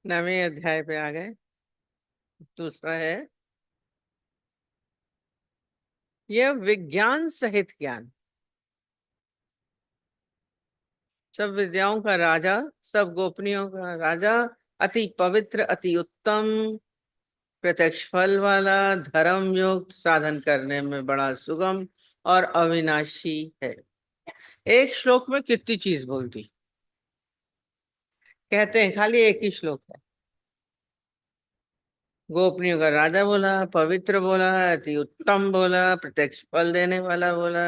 9वें अध्याय पे आ गए। दूसरा है यह विज्ञान सहित ज्ञान। सब विद्याओं का राजा, सब गोपनीयों का राजा, अति पवित्र, अति उत्तम, प्रत्यक्ष फल वाला, धर्म युक्त, साधन करने में बड़ा सुगम और अविनाशी है। एक श्लोक में कितनी चीज बोलती, कहते हैं खाली एक ही श्लोक है। गोपनीयों का राजा बोला, पवित्र बोला, अति उत्तम बोला, प्रत्यक्ष फल देने वाला बोला,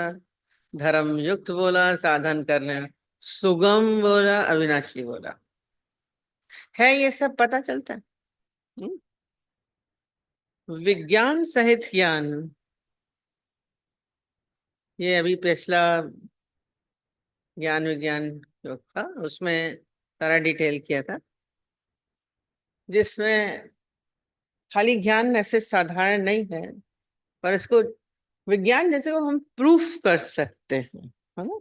धर्म युक्त बोला, साधन करने सुगम बोला, अविनाशी बोला। है ये सब पता चलता है। हम्म? विज्ञान सहित ज्ञान, ये अभी पिछला ज्ञान विज्ञान जो था उसमें सारा डिटेल किया था, जिसमें खाली ज्ञान ऐसे साधारण नहीं है, पर इसको विज्ञान जैसे को हम प्रूफ कर सकते हैं, है ना।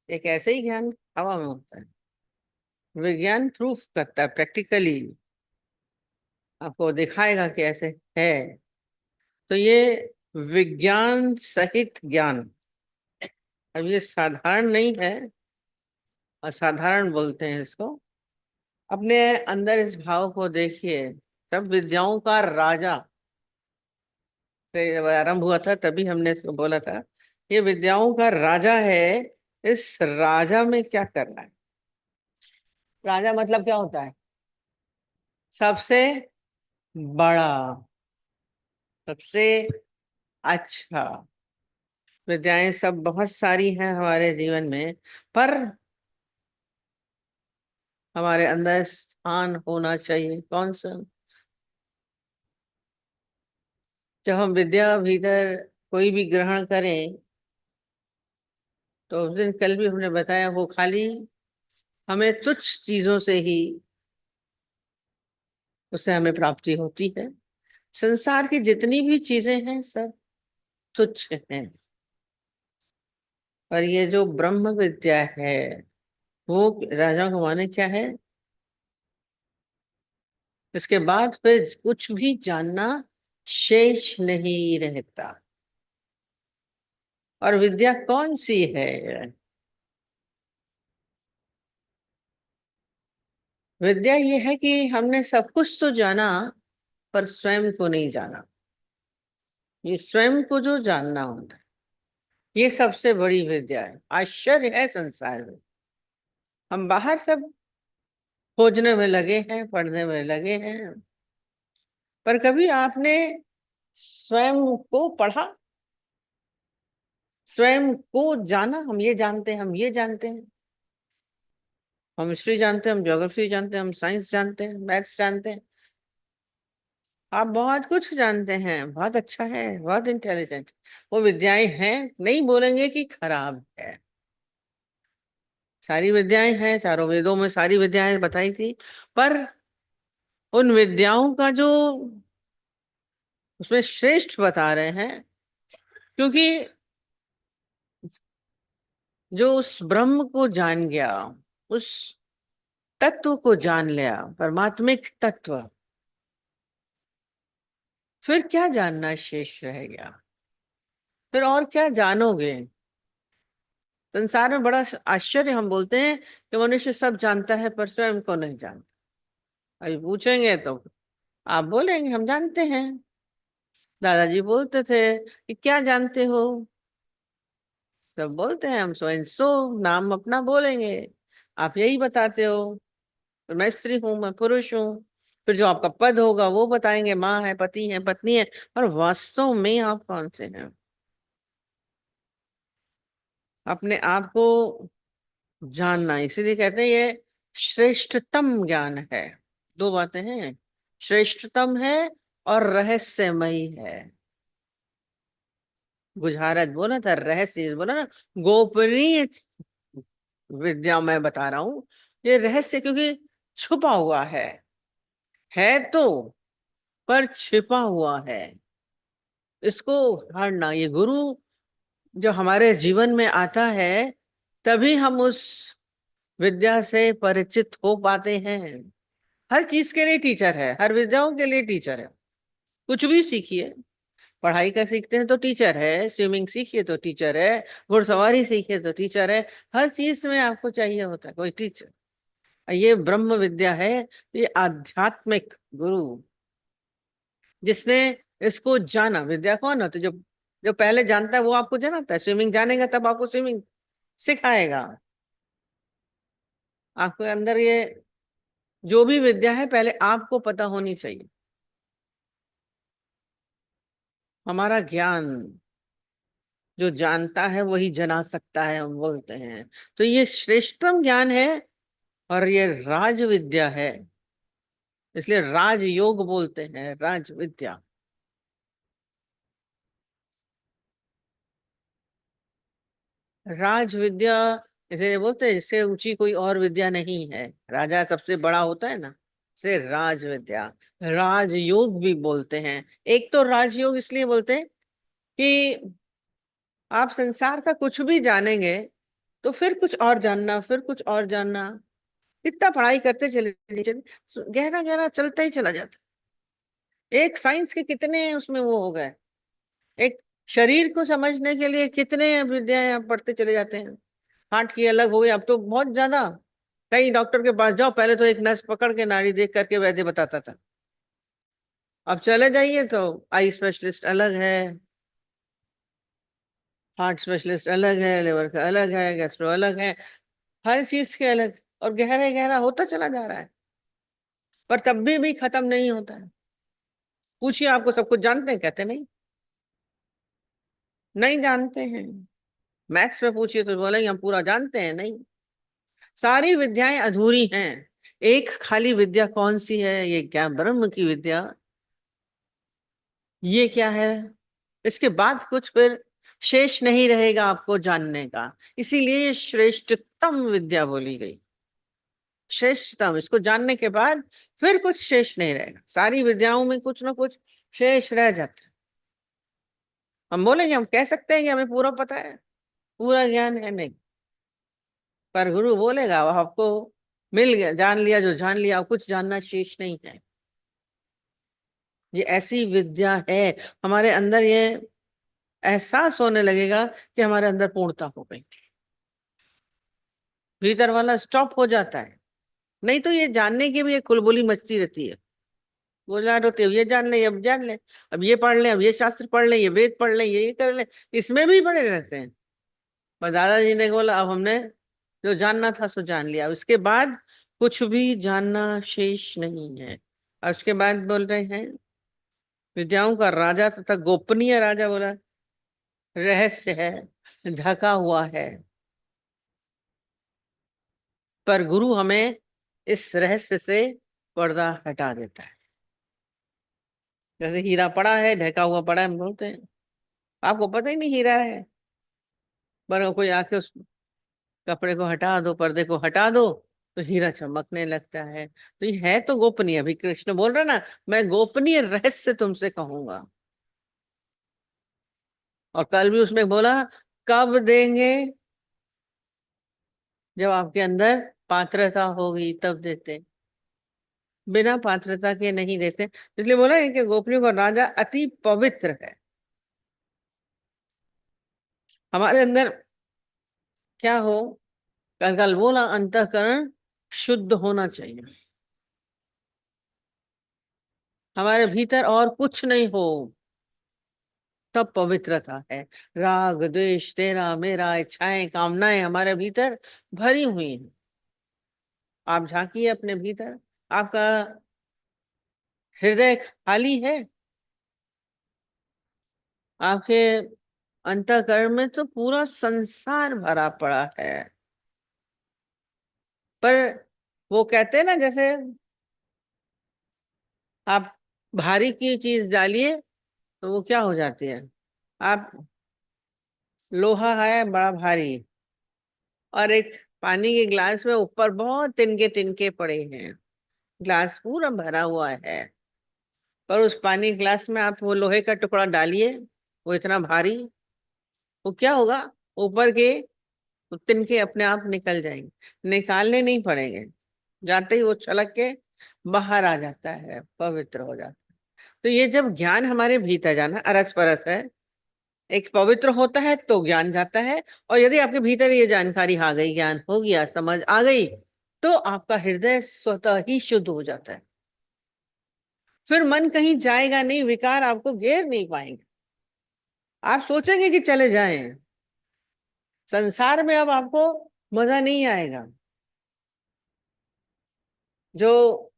एक ऐसे ही ज्ञान हवा में होता है, विज्ञान प्रूफ करता है, प्रैक्टिकली आपको दिखाएगा कि ऐसे है। तो ये विज्ञान सहित ज्ञान, अब ये साधारण नहीं है, असाधारण बोलते हैं इसको। अपने अंदर इस भाव को देखिए, सब विद्याओं का राजा से जब आरंभ हुआ था तभी हमने इसको बोला था, ये विद्याओं का राजा है। इस राजा में क्या करना है? राजा मतलब क्या होता है? सबसे बड़ा, सबसे अच्छा। विद्याएं सब बहुत सारी हैं हमारे जीवन में, पर हमारे अंदर स्थान होना चाहिए कौन सा? जब हम विद्या भीतर कोई भी ग्रहण करें, तो उस दिन कल भी हमने बताया, वो खाली हमें तुच्छ चीजों से ही उससे हमें प्राप्ति होती है। संसार की जितनी भी चीजें हैं सब तुच्छ हैं, पर ये जो ब्रह्म विद्या है, वो राजा को माने क्या है? इसके बाद फिर कुछ भी जानना शेष नहीं रहता। और विद्या कौन सी है? विद्या ये है कि हमने सब कुछ तो जाना, पर स्वयं को नहीं जाना। ये स्वयं को जो जानना होता है, ये सबसे बड़ी विद्या है। आश्चर्य है संसार में, हम बाहर सब खोजने में लगे हैं, पढ़ने में लगे हैं, पर कभी आपने स्वयं को पढ़ा, स्वयं को जाना? हम ये जानते हैं, हम ये जानते हैं, हम हिस्ट्री जानते हैं, हम ज्योग्राफी जानते हैं, हम साइंस जानते हैं, मैथ्स जानते हैं। आप बहुत कुछ जानते हैं, बहुत अच्छा है, बहुत इंटेलिजेंट। वो विद्याएं हैं, नहीं बोलेंगे कि खराब है। सारी विद्याएं हैं, चारों वेदों में सारी विद्याएं बताई थी, पर उन विद्याओं का जो उसमें श्रेष्ठ बता रहे हैं, क्योंकि जो उस ब्रह्म को जान गया, उस तत्व को जान लिया, परमात्मिक तत्व, फिर क्या जानना शेष रह गया? फिर और क्या जानोगे? संसार में बड़ा आश्चर्य, हम बोलते हैं कि मनुष्य सब जानता है पर स्वयं को नहीं जानता। अभी पूछेंगे तो आप बोलेंगे हम जानते हैं। दादाजी बोलते थे कि क्या जानते हो? सब बोलते हैं हम स्वयं सो, नाम अपना बोलेंगे, आप यही बताते हो, मैं स्त्री हूं, मैं पुरुष हूँ। फिर जो आपका पद होगा वो बताएंगे, माँ है, पति है, पत्नी है, और वास्तव में आप कौन से हैं? अपने आप को जानना, इसीलिए कहते हैं ये श्रेष्ठतम ज्ञान है। दो बातें हैं, श्रेष्ठतम है और रहस्यमयी है। बुझारत बोला था, रहस्य बोला ना, गोपनीय विद्या मैं बता रहा हूं। ये रहस्य क्योंकि छुपा हुआ है तो, पर छिपा हुआ है। इसको हारना, ये गुरु जो हमारे जीवन में आता है, तभी हम उस विद्या से परिचित हो पाते हैं। हर चीज के लिए टीचर है, हर विद्याओं के लिए टीचर है। कुछ भी सीखिए, पढ़ाई का सीखते हैं तो टीचर है, स्विमिंग सीखिए तो टीचर है, घुड़सवारी सीखिए तो टीचर है। हर चीज में आपको चाहिए होता है कोई टीचर। ये ब्रह्म विद्या है, ये आध्यात्मिक गुरु, जिसने इसको जाना। विद्या कौन होता है? जो जो पहले जानता है वो आपको जनाता है। स्विमिंग जानेगा तब आपको स्विमिंग सिखाएगा। आपके अंदर ये जो भी विद्या है पहले आपको पता होनी चाहिए। हमारा ज्ञान, जो जानता है वही जना सकता है, हम बोलते हैं। तो ये श्रेष्ठतम ज्ञान है और ये राज विद्या है, इसलिए राजयोग बोलते हैं, राज विद्या। राज विद्या इसे बोलते हैं, इससे ऊंची कोई और विद्या नहीं है। राजा सबसे बड़ा होता है ना, से राज विद्या। राजयोग भी बोलते हैं। एक तो राजयोग इसलिए बोलते हैं कि आप संसार का कुछ भी जानेंगे तो फिर कुछ और जानना, फिर कुछ और जानना, इतना पढ़ाई करते चले चले, गहरा गहरा चलता ही चला जाता। एक साइंस के कितने उसमें वो हो गए, एक शरीर को समझने के लिए कितने विद्याएं आप पढ़ते चले जाते हैं। हार्ट की अलग हो गई, अब तो बहुत ज्यादा। कई डॉक्टर के पास जाओ, पहले तो एक नस पकड़ के नाड़ी देख करके वैद्य बताता था। अब चले जाइए तो आई स्पेशलिस्ट अलग है, हार्ट स्पेशलिस्ट अलग है, लिवर का अलग है, गैस्ट्रो अलग है, हर चीज के अलग। और गहरा गहरा होता चला जा रहा है, पर तब भी खत्म नहीं होता है। पूछिए, आपको सब कुछ जानते हैं? कहते नहीं, नहीं जानते हैं। मैथ्स में पूछिए तो बोलेंगे हम पूरा जानते हैं। नहीं, सारी विद्याएं अधूरी हैं। एक खाली विद्या कौन सी है? ये क्या ब्रह्म की विद्या। ये क्या है? इसके बाद कुछ फिर शेष नहीं रहेगा आपको जानने का। इसीलिए ये श्रेष्ठतम विद्या बोली गई। श्रेष्ठतम, इसको जानने के बाद फिर कुछ शेष नहीं रहेगा। सारी विद्याओं में कुछ ना कुछ शेष रह जाता है। हम बोलेंगे, हम कह सकते हैं कि हमें पूरा पता है, पूरा ज्ञान है, नहीं। पर गुरु बोलेगा वो आपको मिल गया, जान लिया, जो जान लिया, कुछ जानना शेष नहीं है। ये ऐसी विद्या है, हमारे अंदर ये एहसास होने लगेगा कि हमारे अंदर पूर्णता हो गई, भीतर वाला स्टॉप हो जाता है। नहीं तो ये जानने की भी एक कुलबुली मचती रहती है। बोला होते ये जान ले, अब जान ले, अब ये पढ़ ले, अब ये शास्त्र पढ़ ले, ये वेद पढ़ ले, ये कर ले, इसमें भी पढ़े रहते हैं। पर दादाजी ने बोला अब हमने जो जानना था सो जान लिया, उसके बाद कुछ भी जानना शेष नहीं है। और उसके बाद बोल रहे हैं, विद्याओं का राजा तथा गोपनीय राजा बोला, रहस्य है, ढका हुआ है। पर गुरु हमें इस रहस्य से पर्दा हटा देता है। जैसे हीरा पड़ा है, ढका हुआ पड़ा है, हम बोलते हैं आपको पता ही नहीं हीरा है, पर कोई आके उस कपड़े को हटा दो, पर्दे को हटा दो, तो हीरा चमकने लगता है। तो ये है तो गोपनीय। अभी कृष्ण बोल रहे ना, मैं गोपनीय रहस्य तुमसे कहूंगा। और कल भी उसमें बोला, कब देंगे? जब आपके अंदर पात्रता होगी तब देते, बिना पात्रता के नहीं देते। इसलिए बोला है कि गोपनीय को राजा अति पवित्र है। हमारे अंदर क्या हो? कल कल बोला, अंतःकरण शुद्ध होना चाहिए, हमारे भीतर और कुछ नहीं हो, तब पवित्रता है। राग द्वेष तेरा मेरा, इच्छाएं कामनाएं हमारे भीतर भरी हुई हैं। आप झांकिए अपने भीतर, आपका हृदय खाली है? आपके अंतःकरण में तो पूरा संसार भरा पड़ा है। पर वो कहते हैं ना, जैसे आप भारी की चीज डालिए तो वो क्या हो जाती है। आप लोहा है बड़ा भारी, और एक पानी के ग्लास में ऊपर बहुत तिनके तिनके पड़े हैं, ग्लास पूरा भरा हुआ है, पर उस पानी के ग्लास में आप वो लोहे का टुकड़ा डालिए, वो इतना भारी, वो क्या होगा? ऊपर के तिनके अपने आप निकल जाएंगे, निकालने नहीं पड़ेंगे, जाते ही वो छलक के बाहर आ जाता है, पवित्र हो जाता है। तो ये जब ज्ञान हमारे भीतर जाना अरस परस है, एक पवित्र होता है तो ज्ञान जाता है। और यदि आपके भीतर ये जानकारी आ गई, ज्ञान हो गया, समझ आ गई, तो आपका हृदय स्वतः ही शुद्ध हो जाता है। फिर मन कहीं जाएगा नहीं, विकार आपको घेर नहीं पाएंगे। आप सोचेंगे कि चले जाएं, संसार में अब आपको मजा नहीं आएगा। जो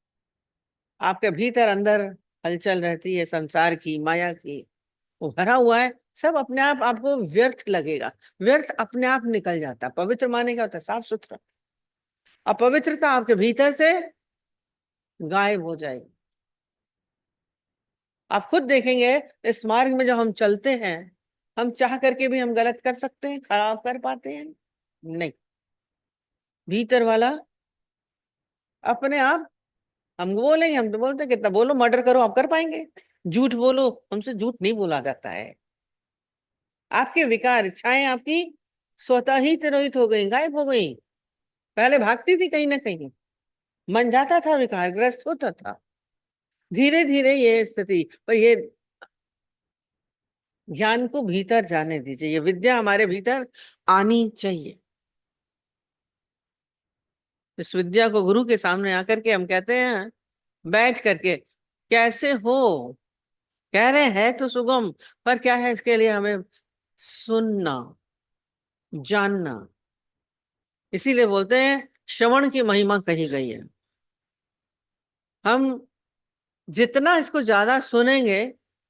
आपके भीतर अंदर हलचल रहती है संसार की, माया की, वो भरा हुआ है, सब अपने आप आपको व्यर्थ लगेगा। व्यर्थ अपने आप निकल जाता। पवित्र माने क्या होता है? साफ सुथरा। अपवित्रता आपके भीतर से गायब हो जाएगी। आप खुद देखेंगे, इस मार्ग में जब हम चलते हैं, हम चाह करके भी हम गलत कर सकते हैं, खराब कर पाते हैं? नहीं। भीतर वाला अपने आप, हम बोलेंगे, हम तो बोलते हैं कितना बोलो, मर्डर करो, आप कर पाएंगे? झूठ बोलो, हमसे झूठ नहीं बोला जाता है। आपके विकार, इच्छाएं आपकी स्वतः ही तिरोहित हो गई, गायब हो गई। पहले भागती थी कहीं ना कहीं, मन जाता था, विकारग्रस्त होता था। धीरे धीरे ये स्थिति, पर ये ज्ञान को भीतर जाने दीजिए, ये विद्या हमारे भीतर आनी चाहिए। इस विद्या को गुरु के सामने आकर के हम कहते हैं, बैठ करके, कैसे हो? कह रहे हैं तो सुगम, पर क्या है? इसके लिए हमें सुनना, जानना। इसीलिए बोलते हैं श्रवण की महिमा कही गई है। हम जितना इसको ज्यादा सुनेंगे,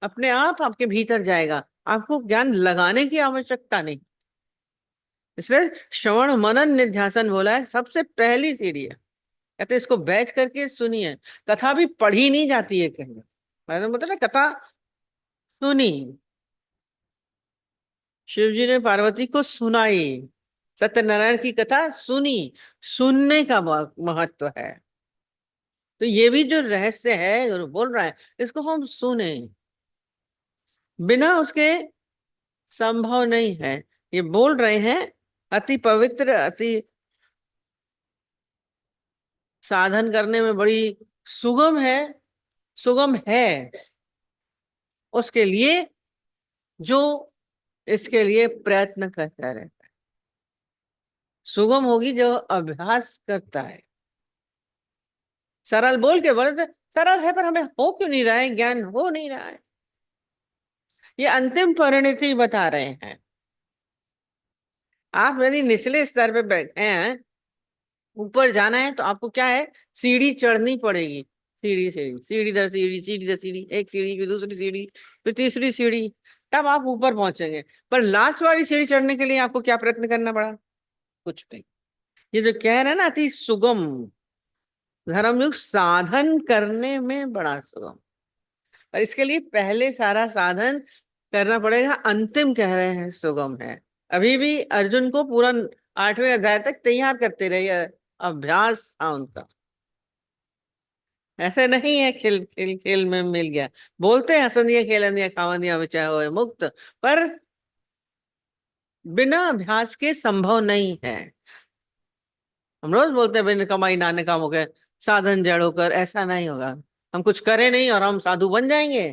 अपने आप आपके भीतर जाएगा, आपको ज्ञान लगाने की आवश्यकता नहीं। इसलिए श्रवण मनन निध्यासन बोला है, सबसे पहली सीढ़ी है। कहते इसको बैठ करके सुनिए। कथा भी पढ़ी नहीं जाती है कहीं, मैंने बताया ना, कथा सुनी। शिव जी ने पार्वती को सुनाई, सत्यनारायण की कथा सुनी। सुनने का महत्व है। तो ये भी जो रहस्य है, गुरु बोल रहा है, इसको हम सुने, बिना उसके संभव नहीं है। ये बोल रहे हैं अति पवित्र, अति साधन करने में बड़ी सुगम है। सुगम है उसके लिए जो इसके लिए प्रयत्न करता रहता है। सुगम होगी जो अभ्यास करता है। सरल बोल के बोले थे, सरल है पर हमें हो क्यों नहीं रहा है, ज्ञान हो नहीं रहा है। ये अंतिम परिणति बता रहे हैं। आप यदि निचले स्तर पे बैठे हैं, ऊपर जाना है तो आपको क्या है, सीढ़ी चढ़नी पड़ेगी। सीढ़ी सीढ़ी, सीढ़ी दर सीढ़ी, सीढ़ी दर सीढ़ी, एक सीढ़ी फिर दूसरी सीढ़ी फिर तीसरी सीढ़ी, तब आप ऊपर पहुंचेंगे। पर लास्ट वाली सीढ़ी चढ़ने के लिए आपको क्या प्रयत्न करना पड़ा? कुछ नहीं। ये जो कह रहे हैं ना, अति सुगम धर्मयुग, साधन करने में बड़ा सुगम। पर इसके लिए पहले सारा साधन करना पड़ेगा। अंतिम कह रहे हैं सुगम है। अभी भी अर्जुन को पूरा 8वें अध्याय तक तैयार करते रहे, अभ्यास था उनका। ऐसे नहीं है खेल खेल खेल में मिल गया। बोलते हैं हंसंदिया खेलंदिया खावंदिया बचा हुए मुक्त, पर बिना अभ्यास के संभव नहीं है। हम रोज बोलते हैं बिन कमाई नाने काम हो गए, साधन जड़ होकर, ऐसा नहीं होगा। हम कुछ करें नहीं और हम साधु बन जाएंगे,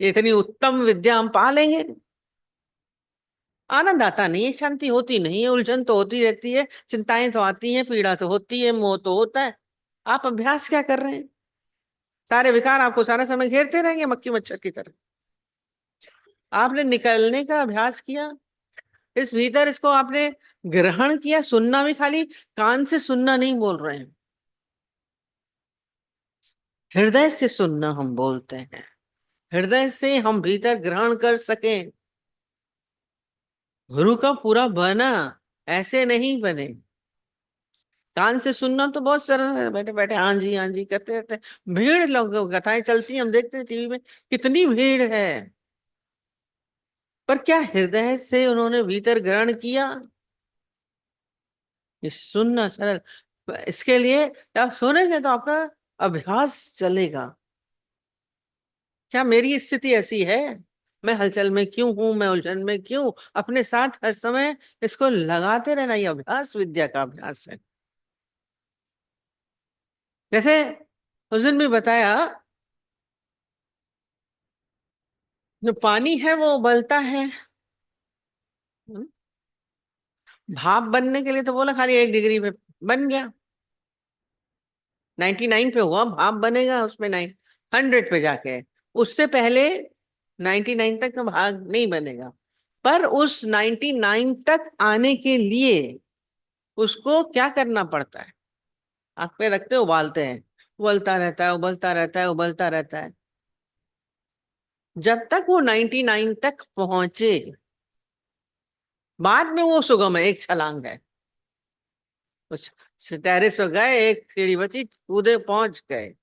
ये इतनी उत्तम विद्या हम पा लेंगे? आनंद आता नहीं है, शांति होती नहीं है, उलझन तो होती रहती है, चिंताएं तो आती हैं, पीड़ा तो होती है, मोह तो होता है। आप अभ्यास क्या कर रहे हैं? सारे विकार आपको सारा समय घेरते रहेंगे मक्खी मच्छर की तरह। आपने निकलने का अभ्यास किया, इस भीतर इसको आपने ग्रहण किया। सुनना भी खाली कान से सुनना नहीं बोल रहे हैं, हृदय से सुनना हम बोलते हैं। हृदय से हम भीतर ग्रहण कर सकें। गुरु का पूरा बना, ऐसे नहीं बने। कान से सुनना तो बहुत सरल है, बैठे बैठे हाँ जी करते रहते। भीड़ लोग कथाएं चलती हैं, हम देखते हैं टीवी में, कितनी भीड़ है। पर क्या हृदय से उन्होंने भीतर ग्रहण किया? ये सुनना सरल। इसके लिए आप सुनेंगे तो आपका अभ्यास चलेगा। क्या मेरी स्थिति ऐसी है? मैं हलचल में क्यों हूं, मैं उलझन में क्यों? अपने साथ हर समय इसको लगाते रहना, ये अभ्यास विद्या का अभ्यास है। जैसे उस दिन भी बताया, जो पानी है वो उबलता है। हम्म, भाप बनने के लिए तो बोला खाली 1 डिग्री पे बन गया, 99 पे हुआ, भाप बनेगा उसमें 100 पे जाके। उससे पहले 99 तक तो भाप नहीं बनेगा। पर उस 99 तक आने के लिए उसको क्या करना पड़ता है? आग पे रखते हैं, उबालते हैं, उबलता रहता है, उबलता रहता है, उबलता रहता है, जब तक वो 99 तक पहुंचे। बाद में वो सुगम है, एक छलांग है। कुछ टेरेस पे गए, एक सीढ़ी बची, कूदे, पहुंच गए।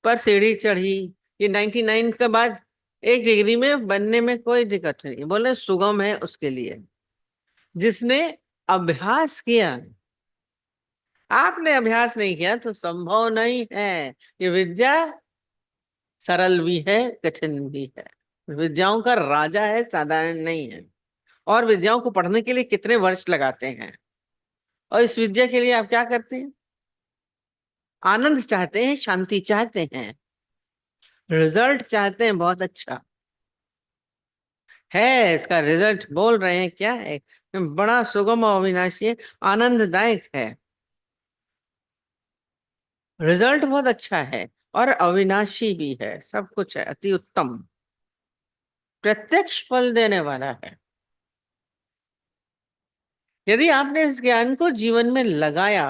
पर सीढ़ी चढ़ी, ये 99 के बाद 1 डिग्री में बनने में कोई दिक्कत नहीं, बोले सुगम है उसके लिए, जिसने अभ्यास किया। आपने अभ्यास नहीं किया तो संभव नहीं है। ये विद्या सरल भी है, कठिन भी है। विद्याओं का राजा है, साधारण नहीं है। और विद्याओं को पढ़ने के लिए कितने वर्ष लगाते हैं। और इस विद्या के लिए आप क्या करते हैं? आनंद चाहते हैं, शांति चाहते हैं, रिजल्ट चाहते हैं, बहुत अच्छा है इसका रिजल्ट, बोल रहे हैं क्या है, बड़ा सुगम और अविनाशी है, आनंददायक है, रिजल्ट बहुत अच्छा है, और अविनाशी भी है, सब कुछ है, अति उत्तम, प्रत्यक्ष फल देने वाला है। यदि आपने इस ज्ञान को जीवन में लगाया,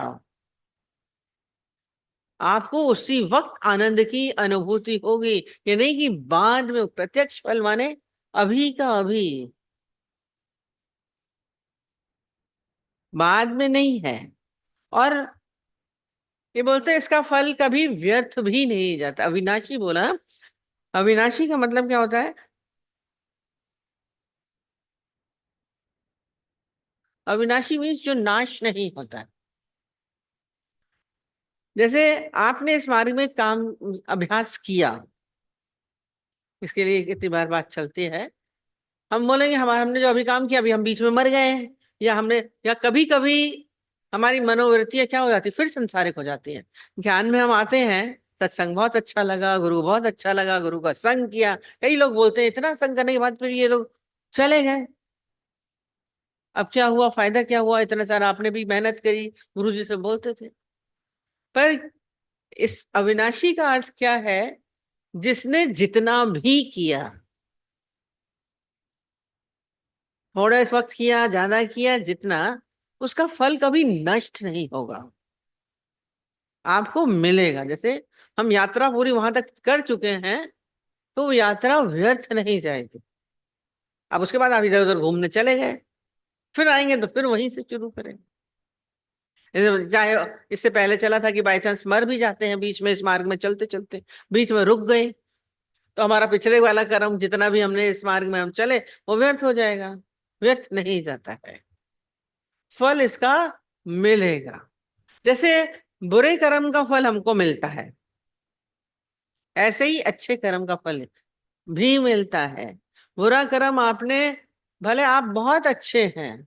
आपको उसी वक्त आनंद की अनुभूति होगी। ये नहीं कि बाद में, प्रत्यक्ष फल माने अभी का अभी, बाद में नहीं है। और ये बोलते हैं इसका फल कभी व्यर्थ भी नहीं जाता, अविनाशी बोला। अविनाशी का मतलब क्या होता है? अविनाशी मीन्स जो नाश नहीं होता। जैसे आपने इस मार्ग में काम, अभ्यास किया, इसके लिए कितनी बार बात चलती है। हम बोलेंगे हमारा, हमने जो अभी काम किया, अभी हम बीच में मर गए हैं, या हमने, या कभी कभी हमारी मनोवृत्तियां क्या हो जाती, फिर संसारिक हो जाती हैं। ज्ञान में हम आते हैं, सत्संग बहुत अच्छा लगा, गुरु बहुत अच्छा लगा, गुरु का संग किया। कई लोग बोलते हैं इतना संग करने के बाद फिर ये लोग चले गए। अब क्या हुआ, फायदा क्या हुआ, इतना सारा आपने भी मेहनत करी, गुरु जी से बोलते थे। पर इस अविनाशी का अर्थ क्या है? जिसने जितना भी किया, थोड़ा इस वक्त किया, ज्यादा किया, जितना, उसका फल कभी नष्ट नहीं होगा, आपको मिलेगा। जैसे हम यात्रा पूरी वहां तक कर चुके हैं, तो वो यात्रा व्यर्थ नहीं जाएगी। अब उसके बाद आप इधर उधर घूमने चले गए, फिर आएंगे तो फिर वहीं से शुरू करेंगे। चाहे इससे पहले चला था कि बाई चांस मर भी जाते हैं बीच में, इस मार्ग में चलते चलते बीच में रुक गए, तो हमारा पिछले वाला कर्म जितना भी हमने इस मार्ग में हम चले, वो व्यर्थ हो जाएगा। व्यर्थ नहीं जाता है, फल इसका मिलेगा। जैसे बुरे कर्म का फल हमको मिलता है, ऐसे ही अच्छे कर्म का फल भी मिलता है। बुरा कर्म आपने, भले आप बहुत अच्छे हैं,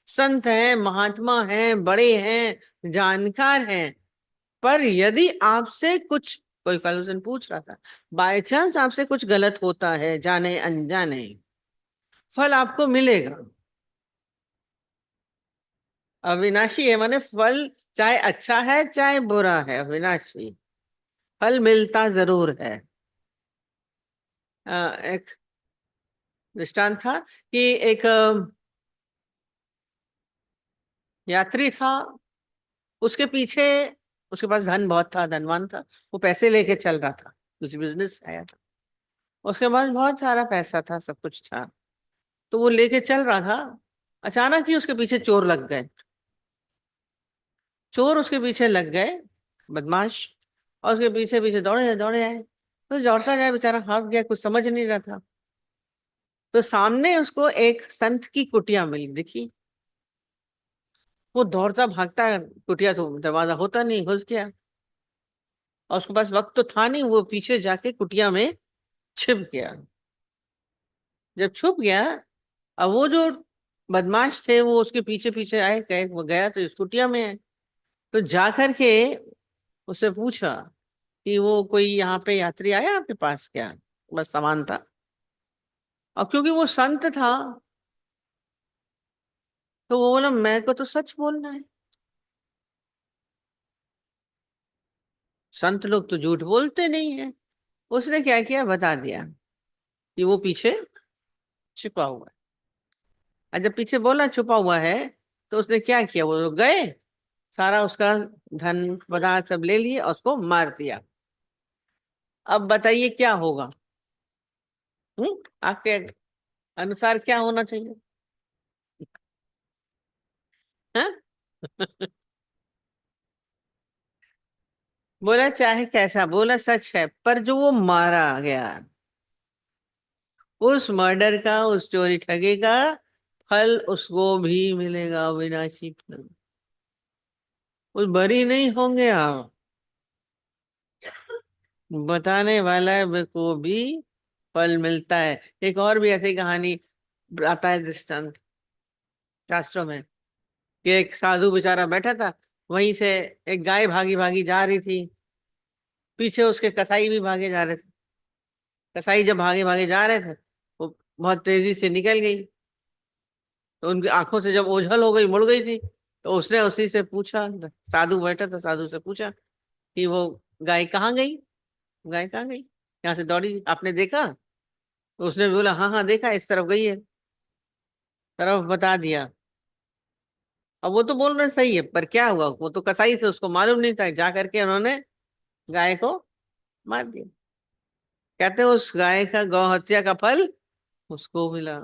संत हैं, महात्मा हैं, बड़े हैं, जानकार हैं, पर यदि आपसे कुछ, कोई कल उस दिन पूछ रहा था, बाय चांस आपसे कुछ गलत होता है, जाने अनजाने, फल आपको मिलेगा। अविनाशी है माने फल, चाहे अच्छा है चाहे बुरा है, अविनाशी, फल मिलता जरूर है। एक दृष्टांत था कि एक यात्री था, उसके पीछे, उसके पास धन बहुत था, धनवान था, वो पैसे लेके चल रहा था, कुछ बिजनेस आया था, उसके पास बहुत सारा पैसा था, सब कुछ था, तो वो लेके चल रहा था। अचानक ही उसके पीछे चोर लग गए, चोर उसके पीछे लग गए, बदमाश, और उसके पीछे पीछे दौड़े आए, तो दौड़ता जाए, बेचारा हाफ गया, कुछ समझ नहीं रहा था। तो सामने उसको एक संत की कुटिया मिली, दिखी, वो दौड़ता भागता, कुटिया तो दरवाजा होता नहीं, घुस गया, और उसके पास वक्त तो था नहीं, वो पीछे जाके कुटिया में छिप गया। जब छुप गया, अब वो जो बदमाश थे वो उसके पीछे पीछे आए, कहे वो गया तो इस कुटिया में है, तो जा करके उससे पूछा कि वो कोई यहाँ पे यात्री आया आपके पास क्या, बस सामान था। और क्योंकि वो संत था तो वो बोला मैं को तो सच बोलना है, संत लोग तो झूठ बोलते नहीं है। उसने क्या किया बता दिया कि वो पीछे छुपा हुआ है। और जब पीछे बोला छुपा हुआ है तो उसने क्या किया, वो लोग गए, सारा उसका धन पदार्थ सब ले लिए और उसको मार दिया। अब बताइए क्या होगा? आपके अनुसार क्या होना चाहिए? हाँ? बोला चाहे कैसा, बोला सच है, पर जो वो मारा गया, उस मर्डर का, उस चोरी ठगी का फल उसको भी मिलेगा, विनाशी फल। उस बरी नहीं होंगे आप, बताने वाला को भी फल मिलता है। एक और भी ऐसी कहानी आता है दृष्टांत शास्त्रों में, कि एक साधु बेचारा बैठा था, वहीं से एक गाय भागी भागी जा रही थी, पीछे उसके कसाई भी भागे जा रहे थे। कसाई जब भागे भागे जा रहे थे, वो बहुत तेजी से निकल गई, तो उनकी आंखों से जब ओझल हो गई, मुड़ गई थी, तो उसने उसी से पूछा, साधु बैठा था, साधु से पूछा कि वो गाय कहाँ गई, गाय कहाँ गई, यहाँ से दौड़ी आपने देखा? तो उसने बोला हाँ हाँ देखा, इस तरफ गई है, तरफ बता दिया। अब वो तो बोल रहे सही है, पर क्या हुआ, वो तो कसाई थे, उसको मालूम नहीं था, जा करके उन्होंने गाय को मार दिया। कहते हैं उस गाय का गौ हत्या का फल उसको मिला।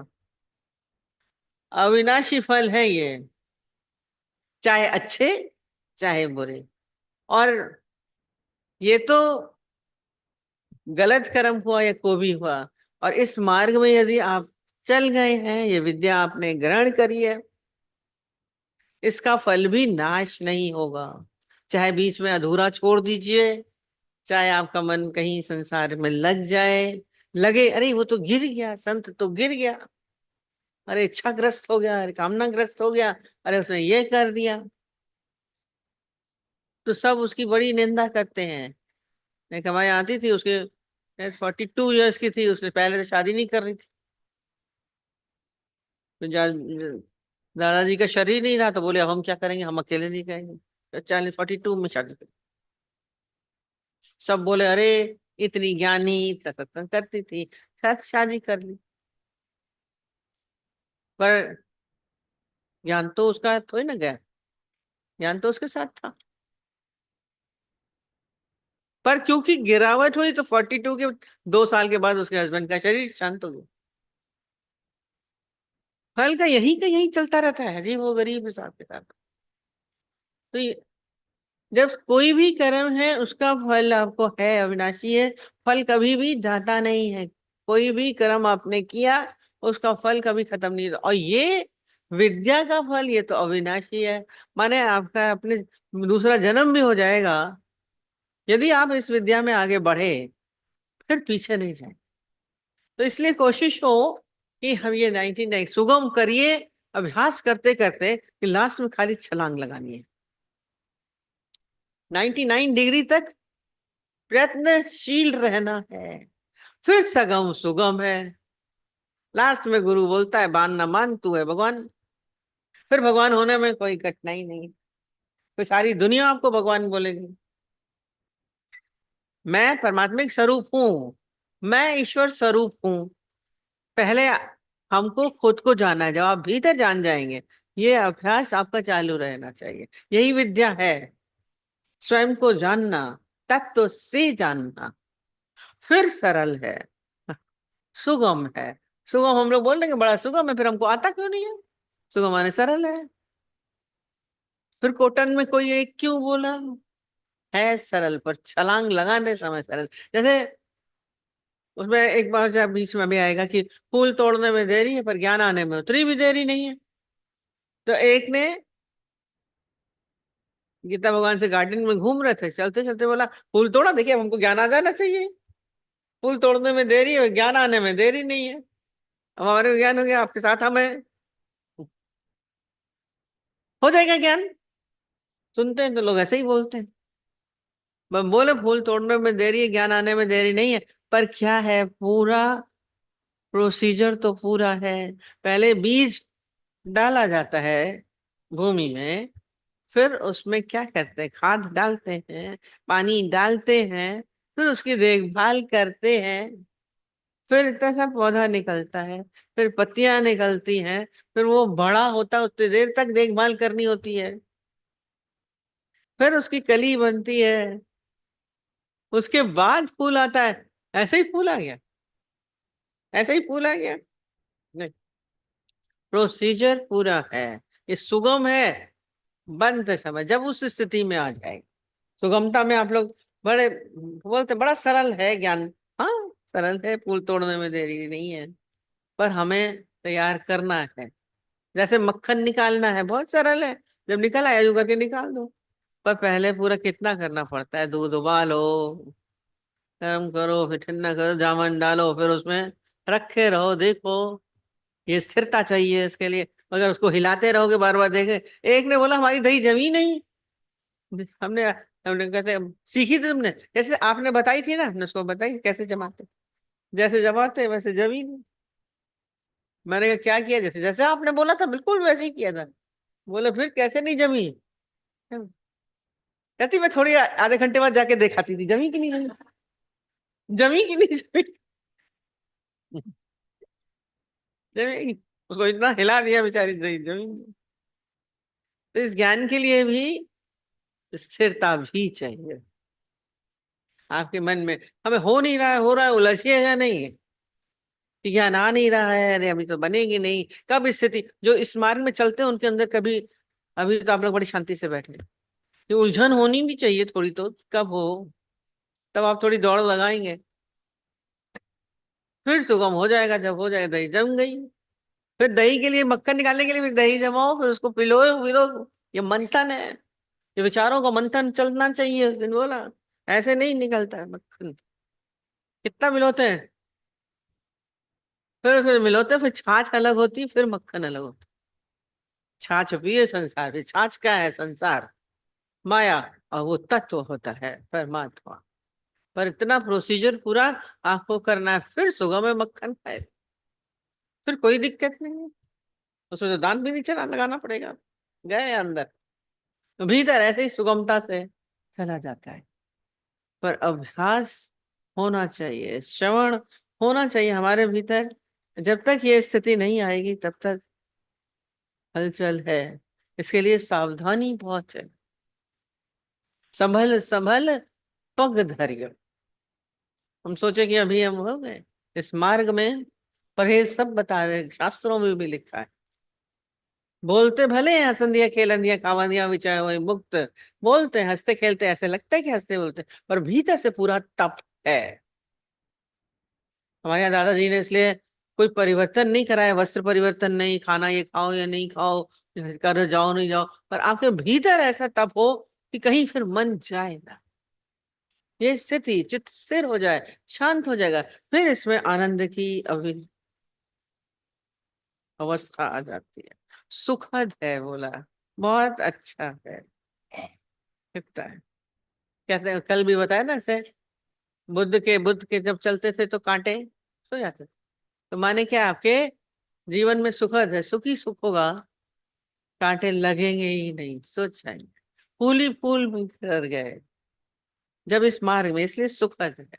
अविनाशी फल है ये, चाहे अच्छे चाहे बुरे। और ये तो गलत कर्म हुआ या को भी हुआ, और इस मार्ग में यदि आप चल गए हैं, ये विद्या आपने ग्रहण करी है, इसका फल भी नाश नहीं होगा। चाहे बीच में अधूरा छोड़ दीजिए, चाहे आपका मन कहीं संसार में लग जाए, लगे अरे वो तो गिर गया, संत तो गिर गया, अरे इच्छाग्रस्त हो गया, अरे कामनाग्रस्त हो गया, अरे उसने ये कर दिया, तो सब उसकी बड़ी निंदा करते हैं। एक हमारी आती थी, उसके 42 ईयर्स की थी, उसने पहले से शादी नहीं कर रही थी, तो दादाजी का शरीर नहीं रहा, तो बोले अब हम क्या करेंगे, हम अकेले नहीं करेंगे, तो 42 में शादी कर। सब बोले अरे इतनी ज्ञानी, इतना सत्संग करती थी, शायद शादी कर ली। पर ज्ञान तो उसका थोड़ी ना गया, ज्ञान तो उसके साथ था। पर क्योंकि गिरावट हुई तो 42 के 2 साल के बाद उसके हस्बैंड का शरीर शांत हो गया। फल का यही चलता रहता है, अजीब वो गरीब हिसाब के साथ। तो जब कोई भी कर्म है उसका फल आपको है, अविनाशी है, फल कभी भी जाता नहीं है। कोई भी कर्म आपने किया उसका फल कभी खत्म नहीं होता। और ये विद्या का फल ये तो अविनाशी है, माने आपका अपने दूसरा जन्म भी हो जाएगा, यदि आप इस विद्या में आगे बढ़े फिर पीछे नहीं जाए। तो इसलिए कोशिश हो कि हम ये 99 सुगम करिए, अभ्यास करते करते कि लास्ट में खाली छलांग लगानी है, 99 डिग्री तक प्रयत्नशील रहना है, फिर सगम सुगम है। लास्ट में गुरु बोलता है मान ना मान तू है भगवान। फिर भगवान होने में कोई कठिनाई नहीं, फिर सारी दुनिया आपको भगवान बोलेगी। मैं परमात्मिक स्वरूप हूँ, मैं ईश्वर स्वरूप हूँ। पहले हमको खुद को जानना है, जब आप भीतर जान जाएंगे, ये अभ्यास आपका चालू रहना चाहिए। यही विद्या है, स्वयं को जानना, तत्व से जानना, फिर सरल है, सुगम है। सुगम हम लोग बोल रहे हैं बड़ा सुगम है, फिर हमको आता क्यों नहीं है? सुगम माने सरल है, फिर कोटन में कोई एक क्यों बोला? है सरल, पर छलांग लगाने समय सरल। जैसे उसमें एक बार जब बीच में भी आएगा कि फूल तोड़ने में देरी है पर ज्ञान आने में उतनी भी देरी नहीं है। तो एक ने गीता भगवान से गार्डन में घूम रहे थे, चलते चलते बोला फूल तोड़ा, देखिए अब हमको ज्ञान आ जाना चाहिए, फूल तोड़ने में देरी है, ज्ञान आने में देरी नहीं है। अब हमारे ज्ञान हो गया, आपके साथ हमें हो जाएगा ज्ञान। सुनते हैं तो लोग ऐसे ही बोलते हैं, बोले फूल तोड़ने में देरी है, ज्ञान आने में देरी नहीं है, पर क्या है, पूरा प्रोसीजर तो पूरा है। पहले बीज डाला जाता है भूमि में, फिर उसमें क्या करते हैं, खाद डालते हैं, पानी डालते हैं, फिर उसकी देखभाल करते हैं, फिर इतना सा पौधा निकलता है, फिर पत्तियां निकलती हैं, फिर वो बड़ा होता है, उतनी देर तक देखभाल करनी होती है, फिर उसकी कली बनती है, उसके बाद फूल आता है। ऐसे ही फूल आ गया, ऐसे ही फूल आ गया? नहीं, प्रोसीजर पूरा है। ये सुगम है बनते समय, जब उस स्थिति में आ जाएगा। सुगमता में आप लोग बड़े बोलते बड़ा सरल है ज्ञान। हाँ, सरल है, फूल तोड़ने में देरी नहीं है, पर हमें तैयार करना है। जैसे मक्खन निकालना है, बहुत सरल है, जब निकल आया यूं करके निकाल दो। पर पहले पूरा कितना करना पड़ता है, दूध उबालो, गर्म करो, फिर ठंडा करो, जामन डालो, फिर उसमें रखे रहो, देखो। ये स्थिरता चाहिए इसके लिए। अगर उसको हिलाते रहोगे, बार बार देखे। एक ने बोला हमारी दही जमी नहीं। हमने हमने कहते सीखी थी तुमने, जैसे आपने बताई थी ना, हमने उसको बताई कैसे जमाते। जैसे जमाते वैसे जमी नहीं। मैंने कहा क्या किया, जैसे जैसे आपने बोला था बिल्कुल वैसे ही किया था। बोले फिर कैसे नहीं जमी? कहती मैं थोड़ी आधे घंटे बाद जाके दिखाती थी, जमी कि नहीं जमी, जमी कि नहीं जमी। जमी। उसको इतना हिला दिया, बेचारी दही जमी नहीं। तो इस ज्ञान के लिए भी स्थिरता भी चाहिए आपके मन में। हमें हो नहीं रहा है, हो रहा है, उलझिएगा नहीं कि ज्ञान आ नहीं रहा है, अरे अभी तो बनेगी नहीं। कब स्थिति जो इस मार्ग में चलते हैं उनके अंदर कभी, अभी तो आप लोग बड़ी शांति से बैठे, ये उलझन होनी भी चाहिए थोड़ी तो, कब हो, तब आप थोड़ी दौड़ लगाएंगे, फिर सुगम हो जाएगा। जब हो जाएगा, दही जम गई। फिर दही के लिए, मक्खन निकालने के लिए फिर दही जमाओ, फिर उसको पिलो पिलो। ये मंथन है, ये विचारों का मंथन चलना चाहिए। उस दिन बोला ऐसे नहीं निकलता है मक्खन। कितना मिलोते हैं, फिर उसको मिलोते, फिर छाछ अलग होती, फिर मक्खन अलग होता। छाछ पिए संसार, फिर छाछ क्या है, संसार, माया, और वो तत्व होता है परमात्मा। पर इतना प्रोसीजर पूरा आपको करना है, फिर सुगम है मक्खन खाए, फिर कोई दिक्कत नहीं है। उसमें तो दांत भी नीचे ना लगाना पड़ेगा, गए अंदर, तो भीतर ऐसे ही सुगमता से चला जाता है। पर अभ्यास होना चाहिए, श्रवण होना चाहिए हमारे भीतर। जब तक ये स्थिति नहीं आएगी तब तक हलचल है। इसके लिए सावधानी बहुत है। संभल संभल पग धरियो। हम सोचे कि अभी हम हो गए इस मार्ग में, परहेज सब बता रहे, शास्त्रों में भी लिखा है। बोलते भले हैं हंसंदिया खेलंदिया खावंदिया विचार वही मुक्त, बोलते हैं हंसते खेलते, ऐसे लगता है कि हंसते बोलते हैं, पर भीतर से पूरा तप है। हमारे यहाँ दादाजी ने इसलिए कोई परिवर्तन नहीं कराया, वस्त्र परिवर्तन नहीं, खाना ये खाओ या नहीं खाओ, कर जाओ नहीं जाओ, पर आपके भीतर ऐसा तप हो कि कहीं फिर मन जाए ना, ये स्थिति चित्त स्थिर हो जाए, शांत हो जाएगा, फिर इसमें आनंद की अवस्था आ जाती है। सुखद है बोला, बहुत अच्छा है, कितना है। कहते हैं, कल भी बताया ना ऐसे, बुद्ध के जब चलते थे तो कांटे सो जाते थे। तो माने क्या, आपके जीवन में सुखद है, सुखी सुख होगा, कांटे लगेंगे ही नहीं, सोच जाएंगे, फूल ही फूल बिखर गए जब इस मार्ग में, इसलिए सुखद है,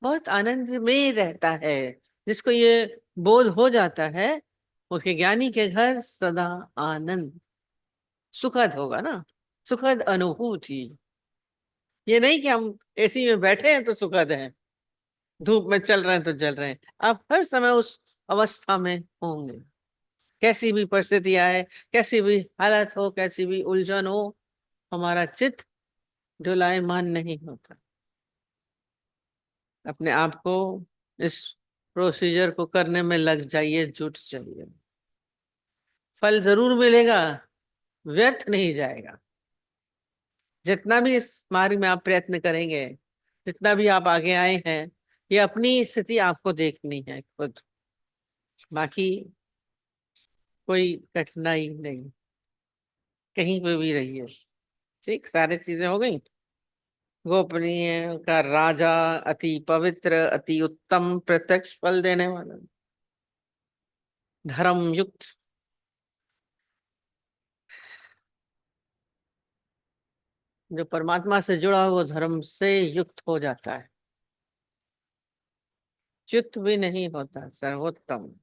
बहुत आनंद में रहता है। जिसको ये बोध हो जाता है, उसके ज्ञानी के घर सदा आनंद, सुखद होगा ना, सुखद अनुभूति। ये नहीं कि हम एसी में बैठे हैं तो सुखद हैं, धूप में चल रहे हैं तो जल रहे हैं। आप हर समय उस अवस्था में होंगे, कैसी भी परिस्थिति आए, कैसी भी हालत हो, कैसी भी उलझन हो, हमारा चित्त डोलायमान नहीं होता। अपने आप को इस प्रोसीजर को करने में लग जाइए, जुट जाइए, फल जरूर मिलेगा, व्यर्थ नहीं जाएगा। जितना भी इस मार्ग में आप प्रयत्न करेंगे, जितना भी आप आगे आए हैं, ये अपनी स्थिति आपको देखनी है खुद, बाकी कोई कठिनाई नहीं, कहीं पे भी रहिए। ठीक, सारी चीजें हो गई। गोपनीय का राजा, अति पवित्र, अति उत्तम, प्रत्यक्ष फल देने वाला, धर्म युक्त। जो परमात्मा से जुड़ा हो वो धर्म से युक्त हो जाता है, च्युत भी नहीं होता, सर्वोत्तम।